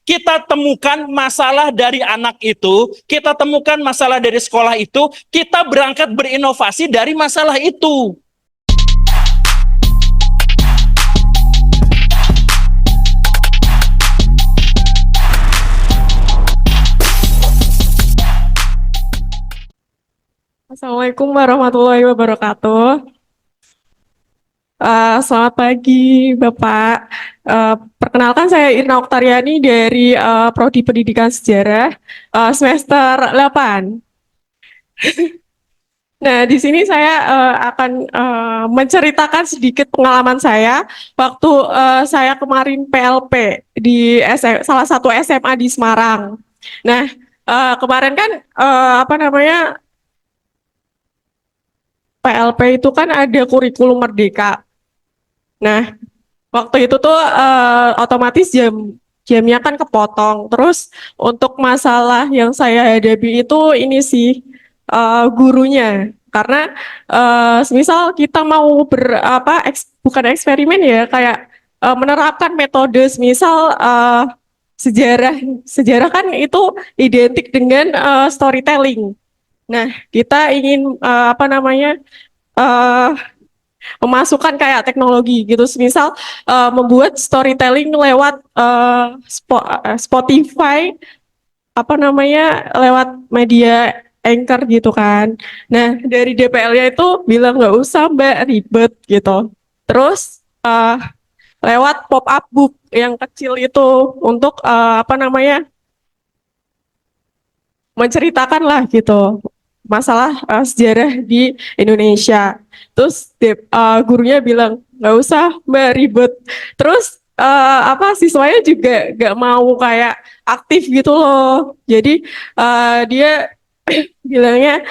kita temukan masalah dari anak itu, kita temukan masalah dari sekolah itu, kita berangkat berinovasi dari masalah itu. Assalamualaikum warahmatullahi wabarakatuh. Selamat pagi, Bapak. Perkenalkan saya Irna Oktariani dari Prodi Pendidikan Sejarah semester 8. Nah, di sini saya akan menceritakan sedikit pengalaman saya waktu saya kemarin PLP di salah satu SMA di Semarang. Nah, kemarin kan PLP itu kan ada kurikulum merdeka. Nah, waktu itu tuh otomatis jamnya kan kepotong. Terus untuk masalah yang saya hadapi itu ini sih gurunya. Karena semisal kita mau bukan eksperimen ya, kayak menerapkan metode semisal sejarah kan itu identik dengan storytelling. Nah, kita ingin uh, memasukkan kayak teknologi gitu, misal membuat storytelling lewat Spotify, lewat media Anchor gitu kan. Nah, dari DPL-nya itu bilang nggak usah Mbak, ribet gitu. Terus lewat pop-up book yang kecil itu untuk menceritakan lah gitu masalah sejarah di Indonesia. Terus gurunya bilang nggak usah Mbak, ribet. Terus siswanya juga nggak mau kayak aktif gitu loh. Jadi dia bilangnya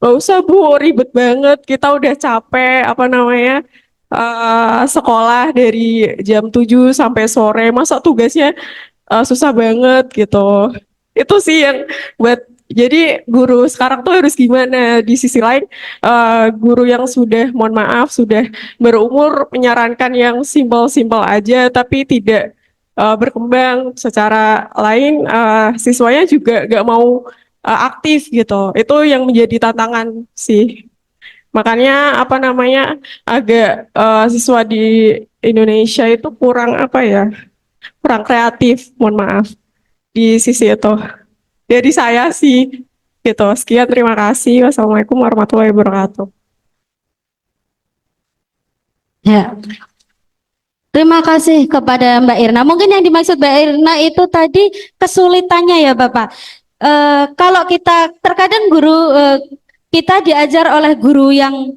nggak usah Bu, ribet banget. Kita udah capek sekolah dari jam 7 sampai sore. Masa tugasnya susah banget gitu. Itu sih yang buat, jadi guru sekarang tuh harus gimana. Di sisi lain guru yang sudah, mohon maaf, sudah berumur menyarankan yang simpel-simpel aja tapi tidak berkembang. Secara lain siswanya juga gak mau aktif gitu. Itu yang menjadi tantangan sih. Makanya agak siswa di Indonesia itu kurang kurang kreatif, mohon maaf di sisi itu. Dari saya sih gitu. Sekian, terima kasih. Wassalamualaikum warahmatullahi wabarakatuh. Ya, terima kasih kepada Mbak Irna. Mungkin yang dimaksud Mbak Irna itu tadi kesulitannya ya Bapak. Kalau kita terkadang guru kita diajar oleh guru yang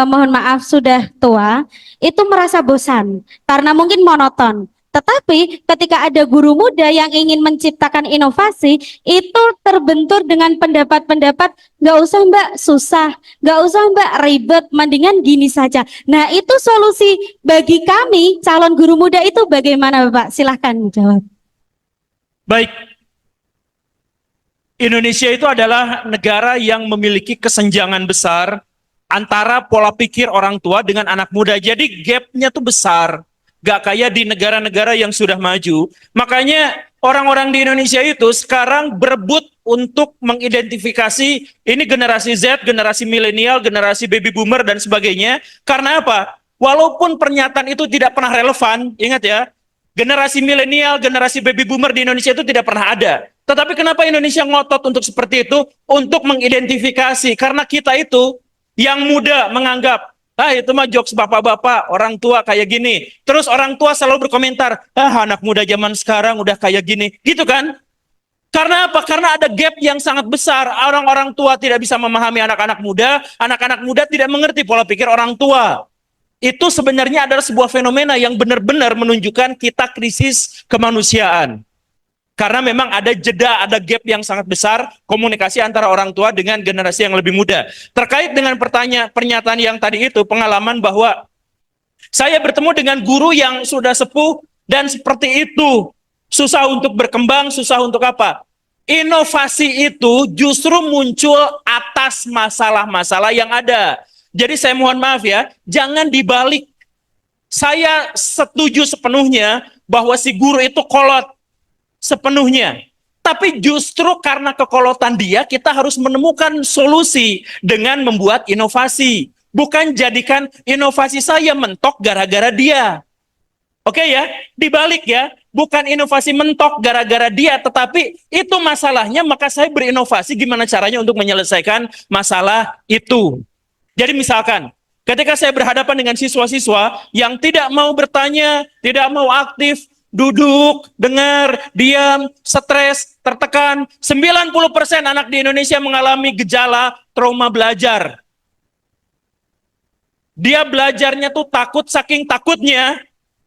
mohon maaf sudah tua, itu merasa bosan karena mungkin monoton. Tetapi ketika ada guru muda yang ingin menciptakan inovasi, itu terbentur dengan pendapat-pendapat, nggak usah Mbak susah, nggak usah Mbak ribet, mendingan gini saja. Nah, itu solusi bagi kami calon guru muda itu bagaimana Bapak? Silahkan jawab. Baik, Indonesia itu adalah negara yang memiliki kesenjangan besar antara pola pikir orang tua dengan anak muda. Jadi gapnya tuh besar. Gak kayak di negara-negara yang sudah maju. Makanya orang-orang di Indonesia itu sekarang berebut untuk mengidentifikasi ini generasi Z, generasi milenial, generasi baby boomer dan sebagainya. Karena apa? Walaupun pernyataan itu tidak pernah relevan, ingat ya, generasi milenial, generasi baby boomer di Indonesia itu tidak pernah ada. Tetapi kenapa Indonesia ngotot untuk seperti itu? Untuk mengidentifikasi. Karena kita itu yang muda menganggap, itu mah jokes bapak-bapak, orang tua kayak gini. Terus orang tua selalu berkomentar, anak muda zaman sekarang udah kayak gini. Gitu kan? Karena apa? Karena ada gap yang sangat besar. Orang-orang tua tidak bisa memahami anak-anak muda tidak mengerti pola pikir orang tua. Itu sebenarnya adalah sebuah fenomena yang benar-benar menunjukkan kita krisis kemanusiaan. Karena memang ada jeda, ada gap yang sangat besar komunikasi antara orang tua dengan generasi yang lebih muda. Terkait dengan pernyataan yang tadi itu, pengalaman bahwa saya bertemu dengan guru yang sudah sepuh dan seperti itu. Susah untuk berkembang, susah untuk apa? Inovasi itu justru muncul atas masalah-masalah yang ada. Jadi saya mohon maaf ya, jangan dibalik. Saya setuju sepenuhnya bahwa si guru itu kolot. sepenuhnya. Tapi justru karena kekolotan dia, kita harus menemukan solusi dengan membuat inovasi. Bukan jadikan inovasi saya mentok gara-gara dia. Oke ya, dibalik ya. Bukan inovasi mentok gara-gara dia, tetapi itu masalahnya, maka saya berinovasi gimana caranya untuk menyelesaikan masalah itu. Jadi misalkan, ketika saya berhadapan dengan siswa-siswa yang tidak mau bertanya, tidak mau aktif, duduk, dengar, diam, stres, tertekan, 90% anak di Indonesia mengalami gejala trauma belajar. Dia belajarnya tuh takut, saking takutnya,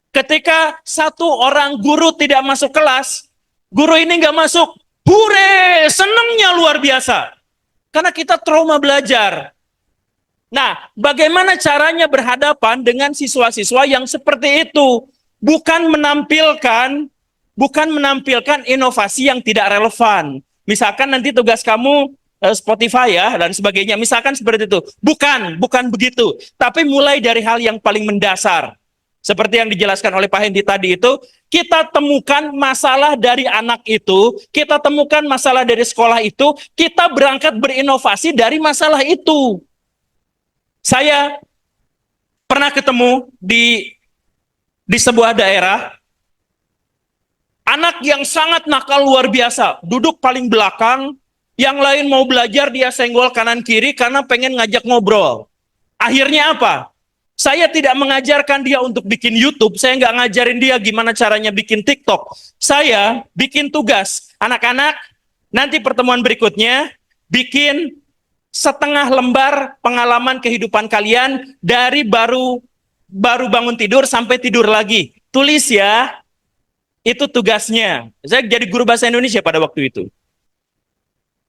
ketika satu orang guru tidak masuk kelas, guru ini nggak masuk, hure, senengnya luar biasa. Karena kita trauma belajar. Nah, bagaimana caranya berhadapan dengan siswa-siswa yang seperti itu? Bukan menampilkan inovasi yang tidak relevan. Misalkan nanti tugas kamu Spotify ya dan sebagainya. Misalkan seperti itu. Bukan begitu. Tapi mulai dari hal yang paling mendasar. Seperti yang dijelaskan oleh Pak Hendi tadi itu, kita temukan masalah dari anak itu, kita temukan masalah dari sekolah itu, kita berangkat berinovasi dari masalah itu. Saya pernah ketemu di sebuah daerah, anak yang sangat nakal luar biasa, duduk paling belakang, yang lain mau belajar dia senggol kanan kiri karena pengen ngajak ngobrol. Akhirnya apa? Saya tidak mengajarkan dia untuk bikin YouTube, saya nggak ngajarin dia gimana caranya bikin TikTok. Saya bikin tugas, anak-anak, nanti pertemuan berikutnya, bikin setengah lembar pengalaman kehidupan kalian dari baru bangun tidur sampai tidur lagi. Tulis ya, itu tugasnya. Saya jadi guru bahasa Indonesia pada waktu itu.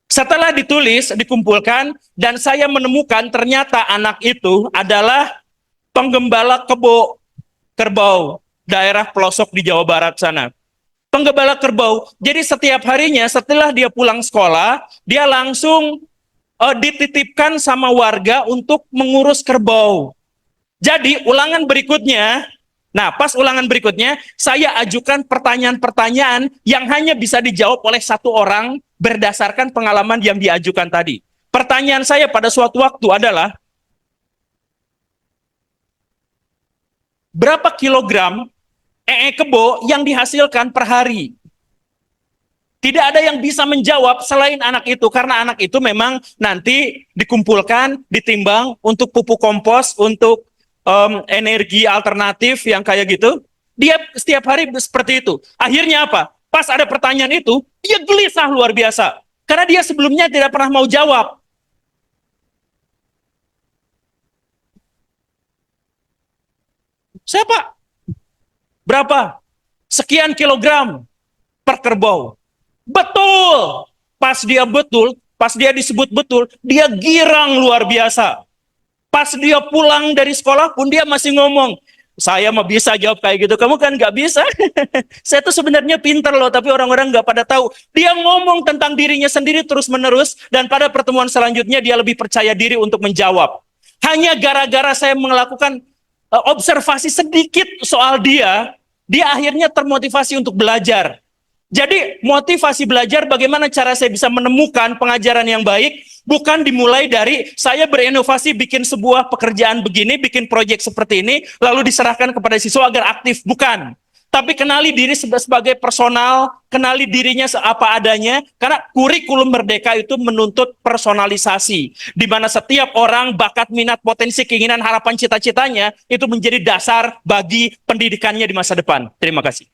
Setelah ditulis, dikumpulkan, dan saya menemukan ternyata anak itu adalah penggembala kerbau daerah pelosok di Jawa Barat sana. Penggembala kerbau. Jadi setiap harinya setelah dia pulang sekolah, dia langsung dititipkan sama warga untuk mengurus kerbau. Jadi ulangan berikutnya, pas ulangan berikutnya, saya ajukan pertanyaan-pertanyaan yang hanya bisa dijawab oleh satu orang berdasarkan pengalaman yang diajukan tadi. Pertanyaan saya pada suatu waktu adalah, berapa kilogram kebo yang dihasilkan per hari? Tidak ada yang bisa menjawab selain anak itu, karena anak itu memang nanti dikumpulkan, ditimbang untuk pupuk kompos, untuk energi alternatif yang kayak gitu. Dia setiap hari seperti itu. Akhirnya apa? Pas ada pertanyaan itu, dia gelisah luar biasa. Karena dia sebelumnya tidak pernah mau jawab. Siapa? Berapa? Sekian kilogram per kerbau. Betul. Pas dia disebut betul, dia girang luar biasa. Pas dia pulang dari sekolah pun dia masih ngomong, saya mah bisa jawab kayak gitu, kamu kan nggak bisa. Saya tuh sebenarnya pinter loh, tapi orang-orang nggak pada tahu. Dia ngomong tentang dirinya sendiri terus-menerus, dan pada pertemuan selanjutnya dia lebih percaya diri untuk menjawab. Hanya gara-gara saya melakukan observasi sedikit soal dia akhirnya termotivasi untuk belajar. Jadi motivasi belajar bagaimana cara saya bisa menemukan pengajaran yang baik, bukan dimulai dari saya berinovasi bikin sebuah pekerjaan begini, bikin proyek seperti ini, lalu diserahkan kepada siswa agar aktif. Bukan. Tapi kenali diri sebagai personal, kenali dirinya apa adanya, karena kurikulum Merdeka itu menuntut personalisasi, di mana setiap orang bakat, minat, potensi, keinginan, harapan, cita-citanya, itu menjadi dasar bagi pendidikannya di masa depan. Terima kasih.